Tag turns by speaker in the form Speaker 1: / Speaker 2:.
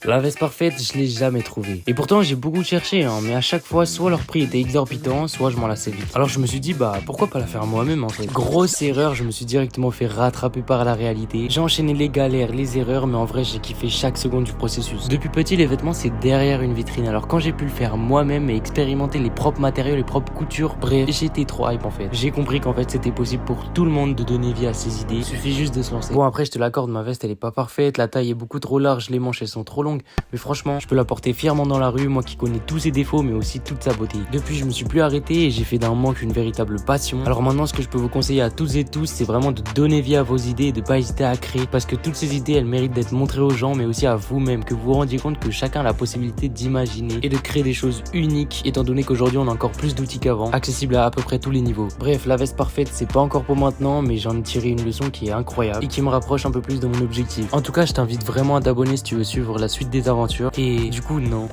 Speaker 1: La veste parfaite, je l'ai jamais trouvée. Et pourtant, j'ai beaucoup cherché, mais à chaque fois, soit leur prix était exorbitant, soit je m'en lassais vite. Alors je me suis dit, pourquoi pas la faire moi-même en fait. Grosse erreur, je me suis directement fait rattraper par la réalité. J'ai enchaîné les galères, les erreurs, mais en vrai, j'ai kiffé chaque seconde du processus. Depuis petit, les vêtements, c'est derrière une vitrine. Alors quand j'ai pu le faire moi-même et expérimenter les propres matériaux, les propres coutures, bref, j'étais trop hype en fait. J'ai compris qu'en fait, c'était possible pour tout le monde de donner vie à ses idées. Il suffit juste de se lancer. Bon, après, je te l'accorde, ma veste, elle est pas parfaite, la taille est beaucoup trop large, les manches, elles sont trop longues. Mais franchement, je peux la porter fièrement dans la rue, moi qui connais tous ses défauts mais aussi toute sa beauté. Depuis, je me suis plus arrêté et j'ai fait d'un manque une véritable passion. Alors maintenant, ce que je peux vous conseiller à toutes et tous, c'est vraiment de donner vie à vos idées et de pas hésiter à créer, parce que toutes ces idées, elles méritent d'être montrées aux gens, mais aussi à vous-même, que vous vous rendiez compte que chacun a la possibilité d'imaginer et de créer des choses uniques, étant donné qu'aujourd'hui on a encore plus d'outils qu'avant, accessibles à peu près tous les niveaux. Bref, la veste parfaite, c'est pas encore pour maintenant, mais j'en ai tiré une leçon qui est incroyable et qui me rapproche un peu plus de mon objectif. En tout cas, je t'invite vraiment à t'abonner si tu veux suivre la suite des aventures. Et du coup, non.